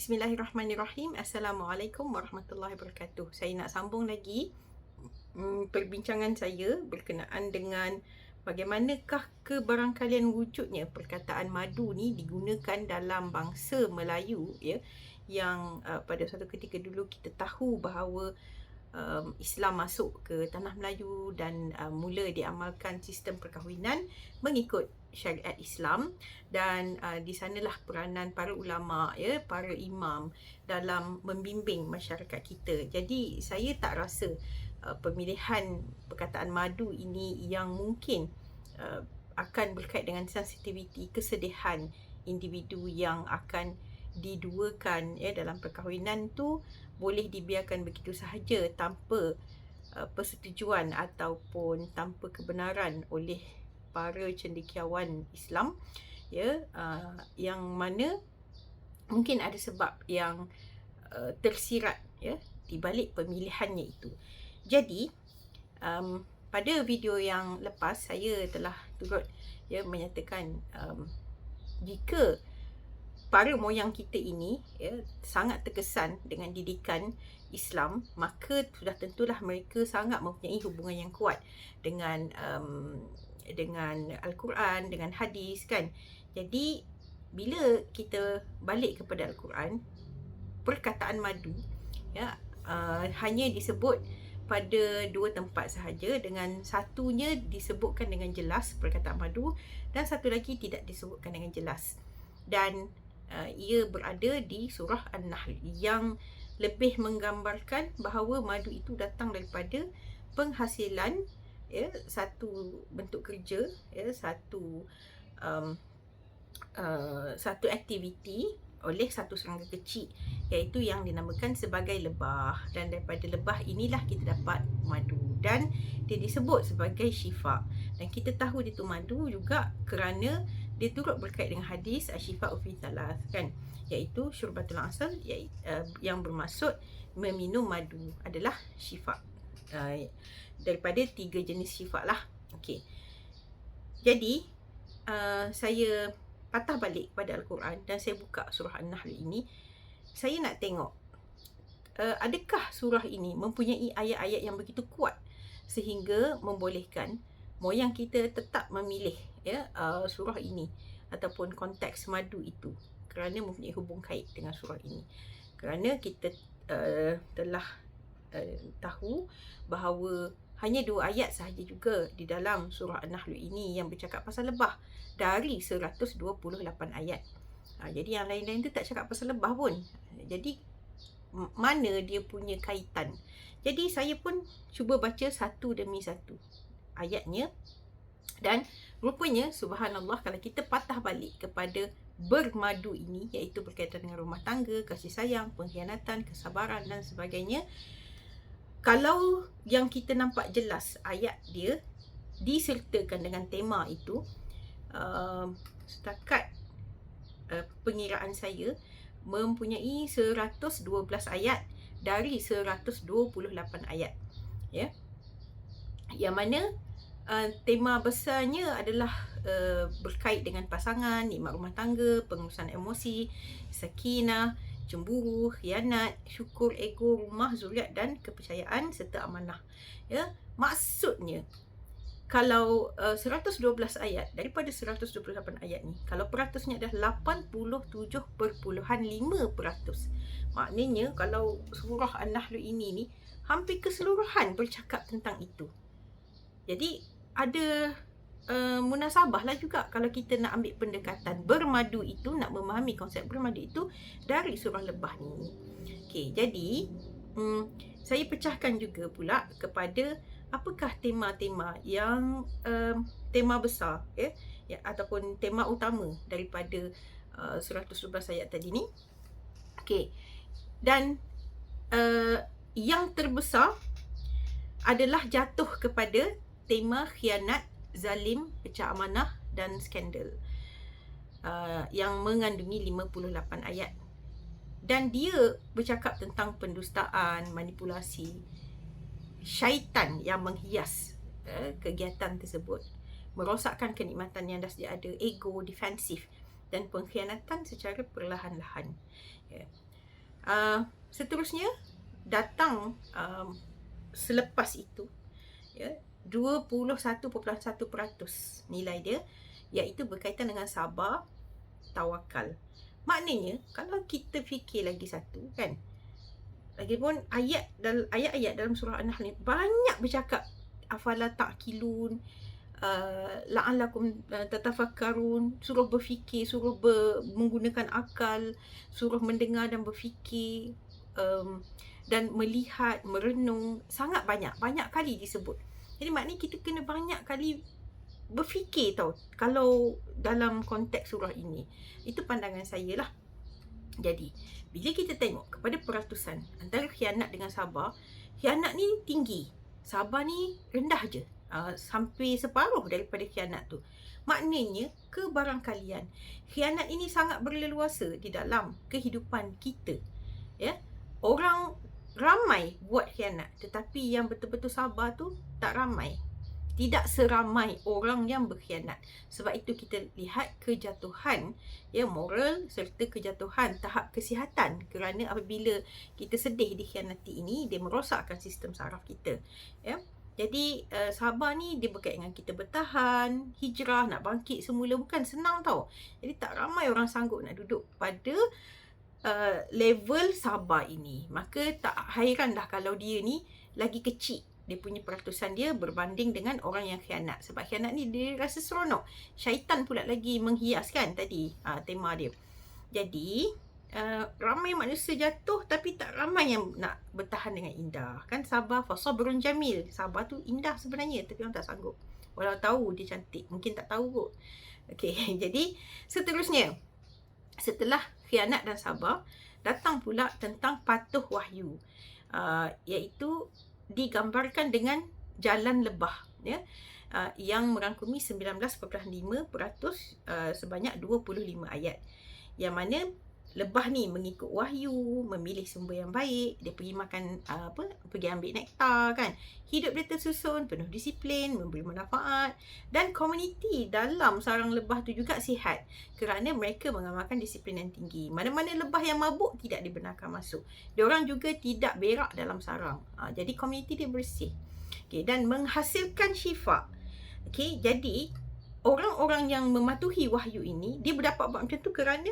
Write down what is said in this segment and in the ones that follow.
Bismillahirrahmanirrahim. Assalamualaikum warahmatullahi wabarakatuh. Saya nak sambung lagi perbincangan saya berkenaan dengan bagaimanakah kebarangkalian wujudnya perkataan madu ni digunakan dalam bangsa Melayu, ya, yang pada suatu ketika dulu kita tahu bahawa Islam masuk ke tanah Melayu dan mula diamalkan sistem perkahwinan mengikut syariat Islam, dan di sanalah peranan para ulama, ya, para imam dalam membimbing masyarakat kita. Jadi saya tak rasa pemilihan perkataan madu ini yang mungkin akan berkait dengan sensitiviti kesedihan individu yang akan diduakan, ya, dalam perkahwinan tu boleh dibiarkan begitu sahaja tanpa persetujuan ataupun tanpa kebenaran oleh para cendekiawan Islam, ya, yang mana mungkin ada sebab yang tersirat, ya, di balik pemilihannya itu. Jadi pada video yang lepas saya telah turut, ya, menyatakan jika para moyang kita ini, ya, sangat terkesan dengan didikan Islam, maka sudah tentulah mereka sangat mempunyai hubungan yang kuat dengan Al-Quran, dengan hadis, kan. Jadi bila kita balik kepada Al-Quran, perkataan madu, ya, hanya disebut pada dua tempat sahaja, dengan satunya disebutkan dengan jelas perkataan madu dan satu lagi tidak disebutkan dengan jelas. Dan ia berada di surah An-Nahl yang lebih menggambarkan bahawa madu itu datang daripada penghasilan, ya, satu bentuk kerja, ya, satu aktiviti oleh satu serangga kecil, iaitu yang dinamakan sebagai lebah, dan daripada lebah inilah kita dapat madu dan dia disebut sebagai syifa. Dan kita tahu dia tu madu juga kerana dia turut berkait dengan hadis asy-syifa'u fi thalath, kan, iaitu syurbatul asal, yang bermaksud meminum madu adalah syifa, daripada 3 jenis syifa lah. Okey. Jadi saya patah balik pada Al-Quran dan saya buka surah An-Nahl ini. Saya nak tengok adakah surah ini mempunyai ayat-ayat yang begitu kuat sehingga membolehkan moyang kita tetap memilih, ya, surah ini ataupun konteks madu itu kerana mempunyai hubung kait dengan surah ini. Kerana kita telah tahu bahawa hanya 2 ayat sahaja juga di dalam surah An-Nahl ini yang bercakap pasal lebah dari 128 ayat. Jadi yang lain-lain tu tak cakap pasal lebah pun. Jadi mana dia punya kaitan? Jadi saya pun cuba baca satu demi satu ayatnya, dan rupanya subhanallah, kalau kita patah balik kepada bermadu ini, iaitu berkaitan dengan rumah tangga, kasih sayang, pengkhianatan, kesabaran dan sebagainya, kalau yang kita nampak jelas ayat dia disertakan dengan tema itu, setakat pengiraan saya mempunyai 112 ayat dari 128 ayat, ya, yang mana tema besarnya adalah berkait dengan pasangan, nikmat rumah tangga, pengurusan emosi, sakinah, cemburu, khianat, syukur, ego, rumah, zuriat dan kepercayaan serta amanah. Ya, maksudnya kalau 112 ayat daripada 128 ayat ni, kalau peratusnya adalah 87.5%. Maknanya kalau surah An-Nahl ini ni hampir keseluruhan bercakap tentang itu. Jadi ada munasabah lah juga kalau kita nak ambil pendekatan bermadu itu, nak memahami konsep bermadu itu dari surah lebah ni. Okey, jadi saya pecahkan juga pula kepada apakah tema-tema yang tema besar, ya, ataupun tema utama daripada 112 ayat tadi ni. Okey. Dan yang terbesar adalah jatuh kepada tema khianat, zalim, pecah amanah dan skandal, yang mengandungi 58 ayat. Dan dia bercakap tentang pendustaan, manipulasi, syaitan yang menghias kegiatan tersebut, merosakkan kenikmatan yang dah ada, ego, defensif dan pengkhianatan secara perlahan-lahan. Seterusnya datang selepas itu, ya, 21.1% nilai dia, iaitu berkaitan dengan sabar, tawakal. Maknanya kalau kita fikir lagi satu kan, lagipun ayat-ayat dalam surah An-Nahl ni banyak bercakap afala ta'qilun, la'allakum tatafakkarun, suruh berfikir, suruh menggunakan akal, suruh mendengar dan berfikir, dan melihat, merenung. Sangat banyak kali disebut. Jadi maknanya kita kena banyak kali berfikir tau kalau dalam konteks surah ini. Itu pandangan saya lah. Jadi bila kita tengok kepada peratusan antara khianat dengan sabar, khianat ni tinggi, sabar ni rendah je, sampai separuh daripada khianat tu. Maknanya kebarangkalian khianat ini sangat berleluasa di dalam kehidupan kita, ya. Orang ramai buat khianat, tetapi yang betul-betul sabar tu tak ramai. Tidak seramai orang yang berkhianat. Sebab itu kita lihat kejatuhan, ya, moral serta kejatuhan tahap kesihatan, kerana apabila kita sedih dikhianati ini, dia merosakkan sistem saraf kita, ya. Jadi sabar ni dia berkaitan dengan kita bertahan, hijrah, nak bangkit semula, bukan senang tau. Jadi tak ramai orang sanggup nak duduk pada level sabar ini. Maka tak hairanlah kalau dia ni lagi kecil, dia punya peratusan dia berbanding dengan orang yang khianat. Sebab khianat ni dia rasa seronok. Syaitan pula lagi menghiaskan tadi tema dia. Jadi ramai manusia jatuh, tapi tak ramai yang nak bertahan dengan indah. Kan sabar, fasabrun jamil. Sabar tu indah sebenarnya, tapi orang tak sanggup. Walau tahu dia cantik, mungkin tak tahu kot. Okey, jadi seterusnya, setelah khianat dan sabar, datang pula tentang patuh wahyu, iaitu digambarkan dengan jalan lebah, ya, yang merangkumi 19.5% sebanyak 25 ayat, yang mana lebah ni mengikut wahyu, memilih sumber yang baik, dia pergi makan pergi ambil nektar kan, hidup dia tersusun, penuh disiplin, memberi manfaat, dan komuniti dalam sarang lebah tu juga sihat kerana mereka mengamalkan disiplin yang tinggi. Mana-mana lebah yang mabuk tidak dibenarkan masuk. Diorang juga tidak berak dalam sarang. Jadi komuniti dia bersih. Okay, dan menghasilkan syifa. Okay, jadi orang-orang yang mematuhi wahyu ini, dia berdapat buat macam tu kerana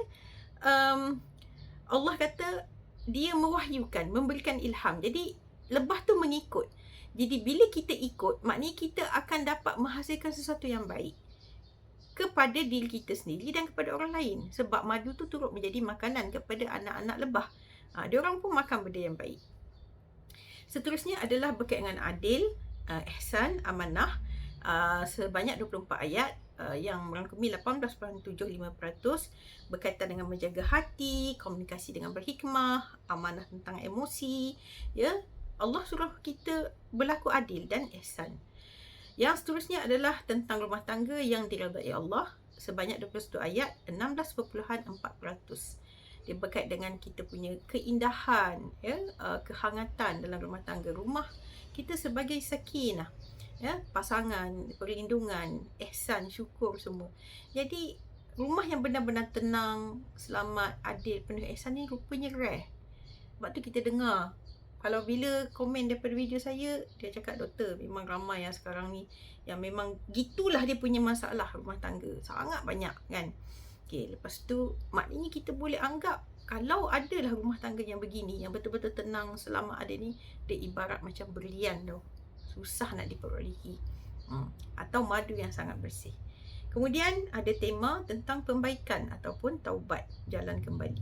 Allah kata dia mewahyukan, memberikan ilham. Jadi lebah tu mengikut. Jadi bila kita ikut, maknanya kita akan dapat menghasilkan sesuatu yang baik kepada diri kita sendiri dan kepada orang lain. Sebab madu tu turut menjadi makanan kepada anak-anak lebah. Diorang pun makan benda yang baik. Seterusnya adalah berkaitan dengan adil, ihsan, amanah, sebanyak 24 ayat, yang merangkumi 18.75%, berkaitan dengan menjaga hati, komunikasi dengan berhikmah, amanah tentang emosi, ya. Allah suruh kita berlaku adil dan ihsan. Yang seterusnya adalah tentang rumah tangga yang diredai Allah, sebanyak 21 ayat, 16.4%. Dia berkait dengan kita punya keindahan, ya, kehangatan dalam rumah tangga. Rumah kita sebagai sakinah, ya, pasangan, perlindungan, ihsan, syukur semua. Jadi rumah yang benar-benar tenang, selamat, adil, penuh ihsan ni rupanya rare. Sebab tu kita dengar, kalau bila komen daripada video saya, dia cakap, doktor, memang ramai yang sekarang ni yang memang gitulah dia punya masalah rumah tangga. Sangat banyak kan. Okay, lepas tu maknanya kita boleh anggap kalau adalah rumah tangga yang begini, yang betul-betul tenang, selamat, adil ni, dia ibarat macam berlian tau. Susah nak diperolehi, atau madu yang sangat bersih. Kemudian ada tema tentang pembaikan ataupun taubat, jalan kembali.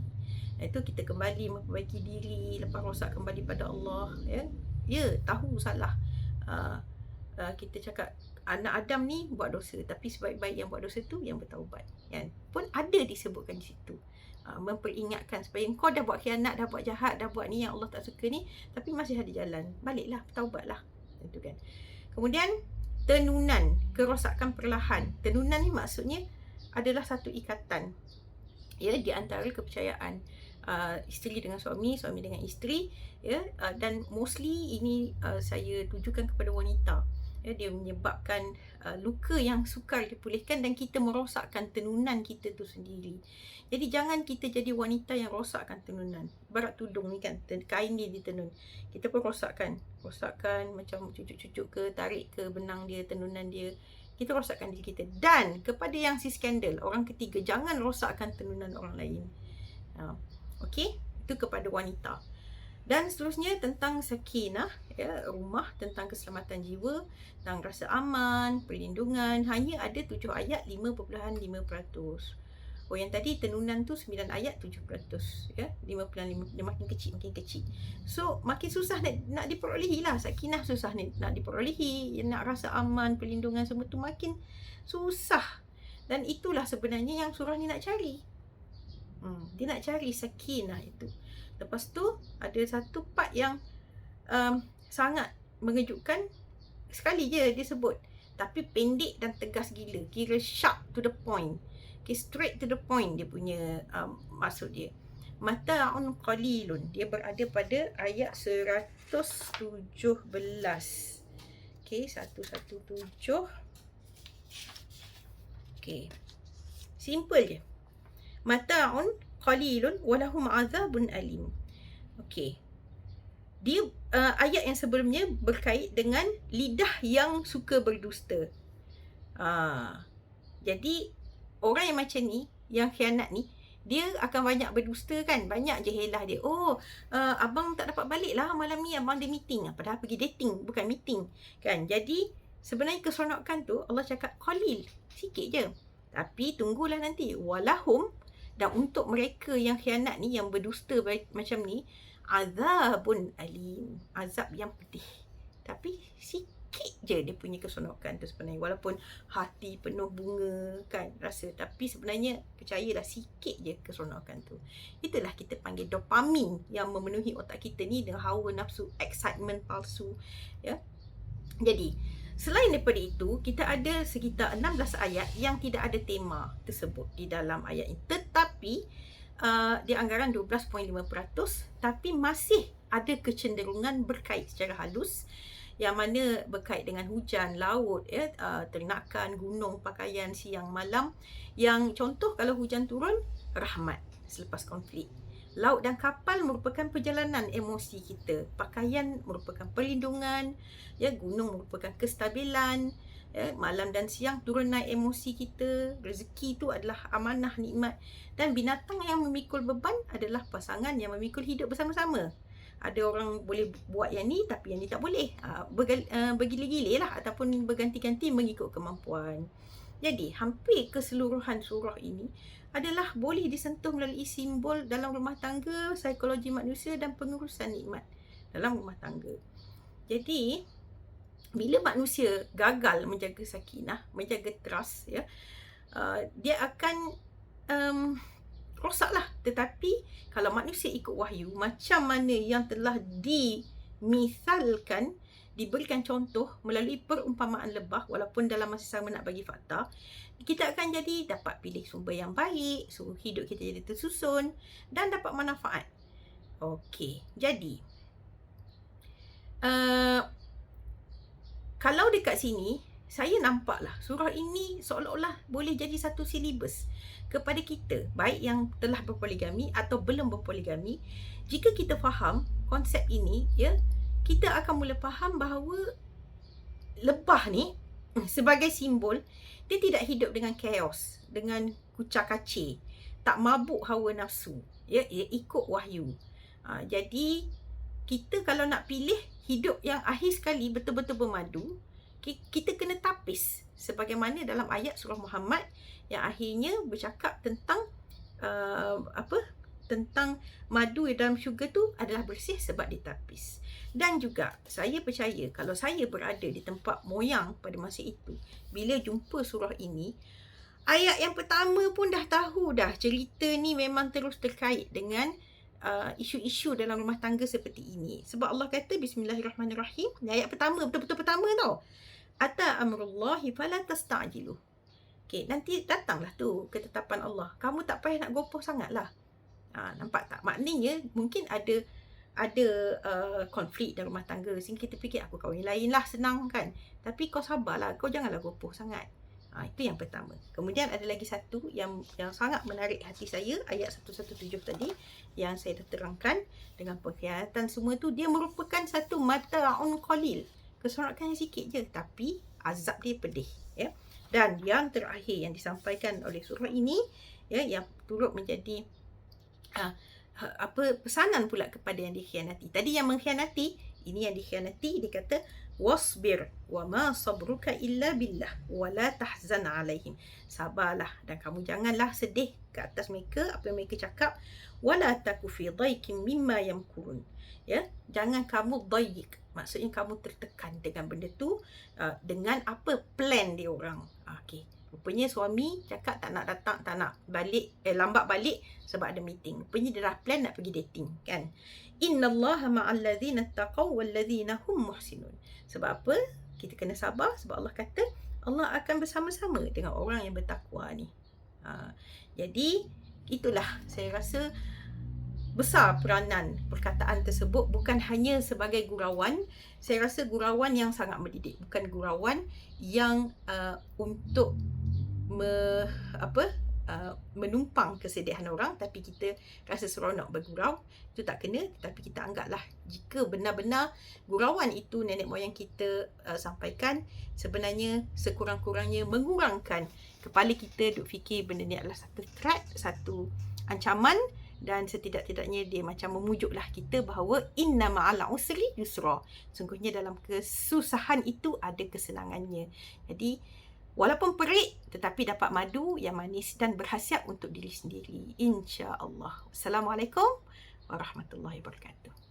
Itu kita kembali memperbaiki diri, lepas rosak kembali pada Allah, ya, tahu salah. Kita cakap anak Adam ni buat dosa, tapi sebaik-baik yang buat dosa tu yang bertaubat, kan? Pun ada disebutkan di situ. Memperingatkan supaya kau dah buat khianat, dah buat jahat, dah buat ni yang Allah tak suka ni, tapi masih ada jalan, baliklah, bertaubatlah. Itu kan. Kemudian tenunan, kerosakan perlahan. Tenunan ni maksudnya adalah satu ikatan, ya, di antara kepercayaan isteri dengan suami, suami dengan isteri, ya, dan mostly ini saya tujukan kepada wanita, Ya, dia menyebabkan luka yang sukar dipulihkan dan kita merosakkan tenunan kita tu sendiri. Jadi jangan kita jadi wanita yang rosakkan tenunan. Ibarat tudung ni kan, kain dia ditenun. Kita pun rosakkan macam cucuk-cucuk ke, tarik ke benang dia, tenunan dia. Kita rosakkan diri kita. Dan kepada yang si skandal, orang ketiga, jangan rosakkan tenunan orang lain. Okey, itu kepada wanita. Dan seterusnya tentang sakinah, ya, rumah, tentang keselamatan jiwa, tentang rasa aman, perlindungan, hanya ada 7 ayat 5.5%. Oh, yang tadi tenunan tu 9 ayat 7%, ya, 5.5, dia makin kecil. So makin susah nak diperolehi lah. Sakinah susah nak diperolehi, nak rasa aman, perlindungan, semua tu makin susah. Dan itulah sebenarnya yang surah ni nak cari. Dia nak cari sakinah itu. Lepas tu ada satu part yang sangat mengejutkan. Sekali je dia sebut, tapi pendek dan tegas gila. Kira sharp to the point. Okay, straight to the point dia punya maksud dia. Mata'un qalilun. Dia berada pada ayat 117. Okay, 117. Okay, simple je. Mata'un qalilun walahum azabun alim. Okey. Dia ayat yang sebelumnya berkait dengan lidah yang suka berdusta. Jadi orang yang macam ni, yang khianat ni, dia akan banyak berdusta kan, banyak je helah dia. Abang tak dapat balik lah malam ni, abang ada meeting. Padahal pergi dating, bukan meeting kan. Jadi sebenarnya keseronokan tu Allah cakap qalil, sikit je. Tapi tunggulah nanti, walahum, dan untuk mereka yang khianat ni, yang berdusta macam ni, azabun alim, azab yang pedih. Tapi sikit je dia punya keseronokan tu sebenarnya. Walaupun hati penuh bunga kan rasa, tapi sebenarnya percayalah sikit je keseronokan tu. Itulah kita panggil dopamin yang memenuhi otak kita ni dengan hawa nafsu, excitement palsu, ya. Jadi selain daripada itu, kita ada sekitar 16 ayat yang tidak ada tema tersebut di dalam ayat ini. Tetapi di anggaran 12.5%, tapi masih ada kecenderungan berkait secara halus, yang mana berkait dengan hujan, laut, ya, ternakan, gunung, pakaian, siang, malam. Yang contoh, kalau hujan turun, rahmat selepas konflik. Laut dan kapal merupakan perjalanan emosi kita. Pakaian merupakan perlindungan, ya, gunung merupakan kestabilan, ya, malam dan siang turun naik emosi kita. Rezeki itu adalah amanah, nikmat. Dan binatang yang memikul beban adalah pasangan yang memikul hidup bersama-sama. Ada orang boleh buat yang ni, tapi yang ni tak boleh. Bergila-gila lah, ataupun berganti-ganti mengikut kemampuan. Jadi hampir keseluruhan surah ini adalah boleh disentuh melalui simbol dalam rumah tangga, psikologi manusia dan pengurusan nikmat dalam rumah tangga. Jadi bila manusia gagal menjaga sakinah, menjaga trust, ya, dia akan rosaklah. Tetapi kalau manusia ikut wahyu, macam mana yang telah dimisalkan, diberikan contoh melalui perumpamaan lebah, walaupun dalam masa sama nak bagi fakta, kita akan jadi dapat pilih sumber yang baik, suruh hidup kita jadi tersusun dan dapat manfaat. Okey, jadi kalau dekat sini saya nampaklah surah ini seolah-olah boleh jadi satu silibus kepada kita, baik yang telah berpoligami atau belum berpoligami. Jika kita faham konsep ini, ya, kita akan mula faham bahawa lebah ni sebagai simbol, dia tidak hidup dengan chaos, dengan kucak-kacir, tak mabuk hawa nafsu, ya, ia ikut wahyu. Jadi kita kalau nak pilih hidup yang akhir sekali betul-betul bermadu, kita kena tapis sebagaimana dalam ayat surah Muhammad yang akhirnya bercakap tentang tentang madu dalam syurga tu adalah bersih sebab ditapis. Dan juga saya percaya kalau saya berada di tempat moyang pada masa itu, bila jumpa surah ini, ayat yang pertama pun dah tahu dah cerita ni memang terus terkait dengan isu-isu dalam rumah tangga seperti ini. Sebab Allah kata Bismillahirrahmanirrahim, ayat pertama, betul-betul pertama tau, ata amrullahi fala tasta'jilu. Okay, nanti datanglah tu ketetapan Allah, kamu tak payah nak gopoh sangat lah. Nampak tak? Maknanya mungkin ada ada konflik dalam rumah tangga, sehingga kita fikir aku kahwin lain lah, senang kan. Tapi kau sabarlah, kau janganlah gopoh sangat. Itu yang pertama. Kemudian ada lagi satu yang sangat menarik hati saya, ayat 117 tadi yang saya dah terangkan, dengan pengkhianatan semua tu, dia merupakan satu mata'un qalil, keseronokan yang sikit je, tapi azab dia pedih, ya. Dan yang terakhir yang disampaikan oleh surah ini, ya, yang turut menjadi pesanan pula kepada yang dikhianati. Tadi yang mengkhianati, ini yang dikhianati, dia kata wasbir wa ma sabruka illa billah wa la tahzan alaihim. Sabarlah dan kamu janganlah sedih ke atas mereka, apa yang mereka cakap. Wala taku fi dhaikin mimma yamkurun. Ya, jangan kamu dhaik, maksudnya kamu tertekan dengan benda tu, dengan apa plan dia orang. Okey. Rupanya suami cakap tak nak datang, tak nak balik, lambat balik sebab ada meeting. Rupanya dia dah plan nak pergi dating, kan. Innallaha ma'al ladzina taqaw wal ladzina hum muhsinun. Sebab apa? Kita kena sabar sebab Allah kata Allah akan bersama-sama dengan orang yang bertakwa ni. Jadi itulah saya rasa besar peranan perkataan tersebut, bukan hanya sebagai gurauan. Saya rasa gurauan yang sangat mendidik, bukan gurauan yang untuk menumpang kesedihan orang, tapi kita rasa seronok bergurau. Itu tak kena. Tapi kita anggaplah jika benar-benar gurauan itu nenek moyang kita sampaikan, sebenarnya sekurang-kurangnya mengurangkan kepala kita duk fikir benda ni adalah satu threat, satu ancaman, dan setidak-tidaknya dia macam memujuklah kita bahawa inna ma'al usri yusra. Sungguhnya dalam kesusahan itu ada kesenangannya. Jadi walaupun perik, tetapi dapat madu yang manis dan berkhasiat untuk diri sendiri, insya-Allah. Assalamualaikum warahmatullahi wabarakatuh.